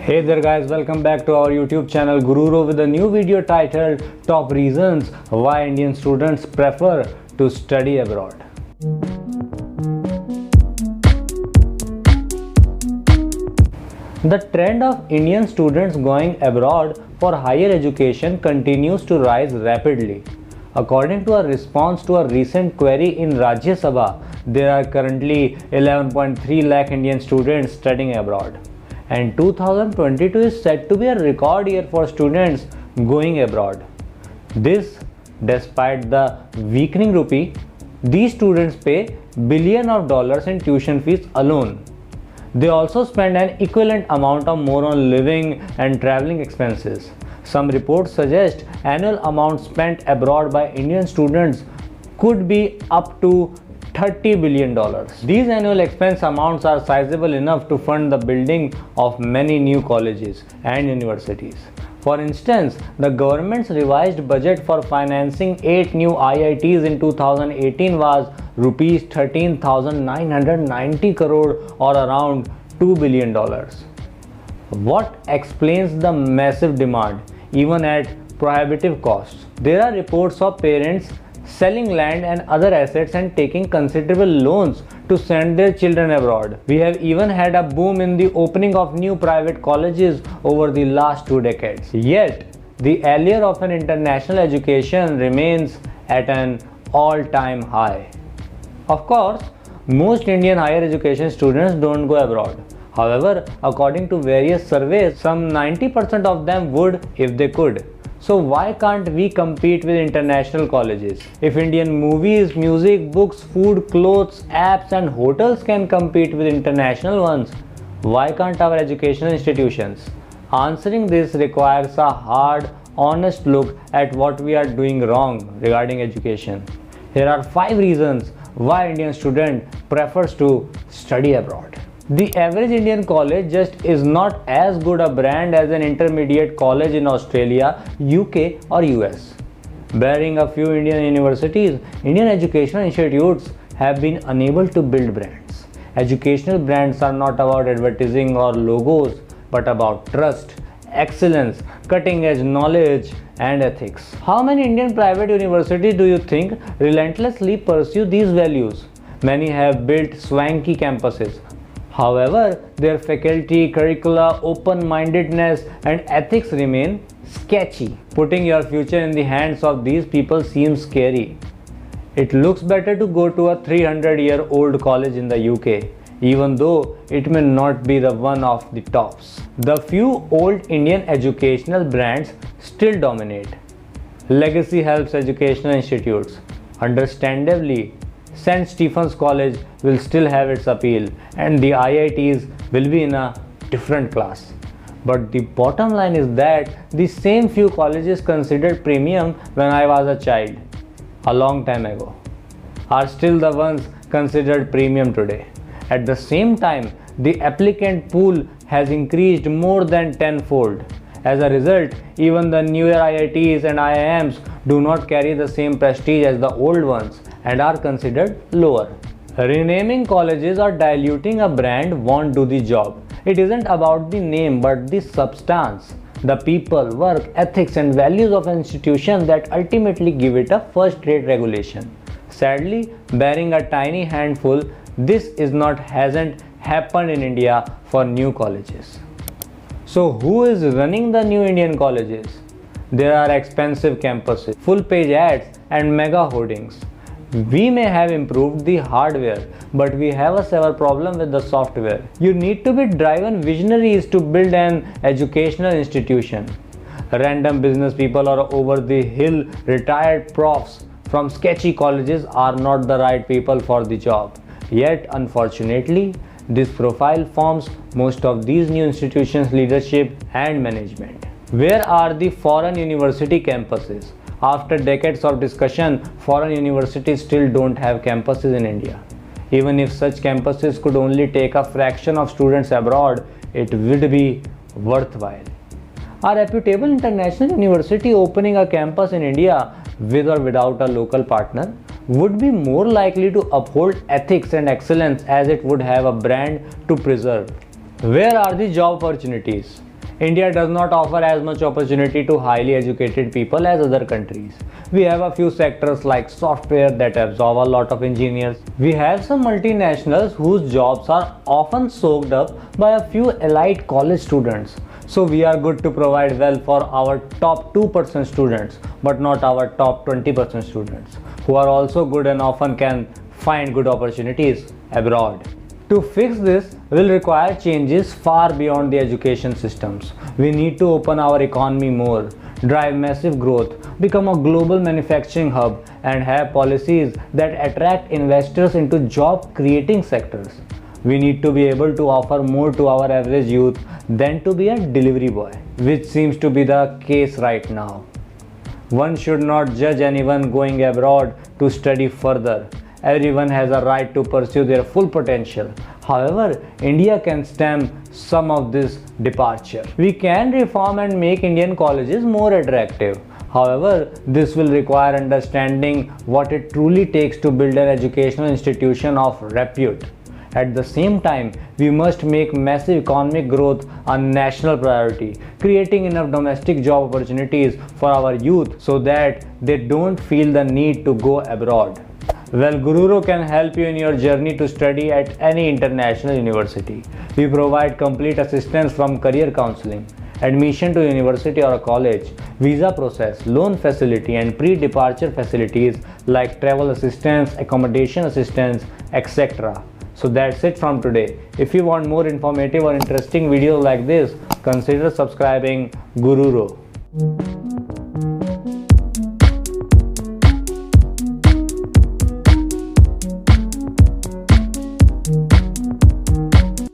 Hey there guys, welcome back to our YouTube channel Gururo with a new video titled Top Reasons Why Indian Students Prefer to Study Abroad. The trend of Indian students going abroad for higher education continues to rise rapidly. According to a response to a recent query in Rajya Sabha, there are currently 11.3 lakh Indian students studying abroad. And 2022 is set to be a record year for students going abroad. This, despite the weakening rupee, these students pay billions of dollars in tuition fees alone. They also spend an equivalent amount of more on living and traveling expenses. Some reports suggest annual amount spent abroad by Indian students could be up to $30 billion. These annual expense amounts are sizable enough to fund the building of many new colleges and universities. For instance, the government's revised budget for financing 8 new IITs in 2018 was rupees 13,990 crore or around $2 billion. What explains the massive demand, even at prohibitive costs? There are reports of parents selling land and other assets and taking considerable loans to send their children abroad. We have even had a boom in the opening of new private colleges over the last 2 decades. Yet, the allure of an international education remains at an all-time high. Of course, most Indian higher education students don't go abroad. However, according to various surveys, some 90% of them would if they could. So why can't we compete with international colleges? If Indian movies, music, books, food, clothes, apps and hotels can compete with international ones, why can't our educational institutions? Answering this requires a hard, honest look at what we are doing wrong regarding education. Here are 5 reasons why Indian student prefers to study abroad. The average Indian college just is not as good a brand as an intermediate college in Australia, UK or US. Barring a few Indian universities, Indian educational institutes have been unable to build brands. Educational brands are not about advertising or logos, but about trust, excellence, cutting-edge knowledge and ethics. How many Indian private universities do you think relentlessly pursue these values? Many have built swanky campuses. However, their faculty, curricula, open-mindedness and ethics remain sketchy. Putting your future in the hands of these people seems scary. It looks better to go to a 300-year-old college in the UK, even though it may not be the one of the tops. The few old Indian educational brands still dominate. Legacy helps educational institutes. Understandably, St. Stephen's College will still have its appeal and the IITs will be in a different class. But the bottom line is that the same few colleges considered premium when I was a child, a long time ago, are still the ones considered premium today. At the same time, the applicant pool has increased more than tenfold. As a result, even the newer IITs and IIMs do not carry the same prestige as the old ones and are considered lower. Renaming colleges or diluting a brand won't do the job. It isn't about the name but the substance, the people, work, ethics and values of an institution that ultimately give it a first-rate regulation. Sadly, barring a tiny handful, this hasn't happened in India for new colleges. So who is running the new Indian colleges? There are expensive campuses, full-page ads and mega hoardings. We may have improved the hardware, but we have a severe problem with the software. You need to be driven visionaries to build an educational institution. Random business people or over-the-hill retired profs from sketchy colleges are not the right people for the job. Yet, unfortunately, this profile forms most of these new institutions' leadership and management. Where are the foreign university campuses? After decades of discussion, foreign universities still don't have campuses in India. Even if such campuses could only take a fraction of students abroad, it would be worthwhile. A reputable international university opening a campus in India with or without a local partner would be more likely to uphold ethics and excellence as it would have a brand to preserve. Where are the job opportunities? India does not offer as much opportunity to highly educated people as other countries. We have a few sectors like software that absorb a lot of engineers. We have some multinationals whose jobs are often soaked up by a few elite college students. So we are good to provide well for our top 2% students, but not our top 20% students, who are also good and often can find good opportunities abroad. To fix this will require changes far beyond the education systems. We need to open our economy more, drive massive growth, become a global manufacturing hub, and have policies that attract investors into job creating sectors. We need to be able to offer more to our average youth than to be a delivery boy, which seems to be the case right now. One should not judge anyone going abroad to study further. Everyone has a right to pursue their full potential. However, India can stem some of this departure. We can reform and make Indian colleges more attractive. However, this will require understanding what it truly takes to build an educational institution of repute. At the same time, we must make massive economic growth a national priority, creating enough domestic job opportunities for our youth so that they don't feel the need to go abroad. Well, Gururo can help you in your journey to study at any international university. We provide complete assistance from career counseling, admission to university or a college, visa process, loan facility and pre-departure facilities like travel assistance, accommodation assistance, etc. So that's it from today. If you want more informative or interesting videos like this, consider subscribing Gururo.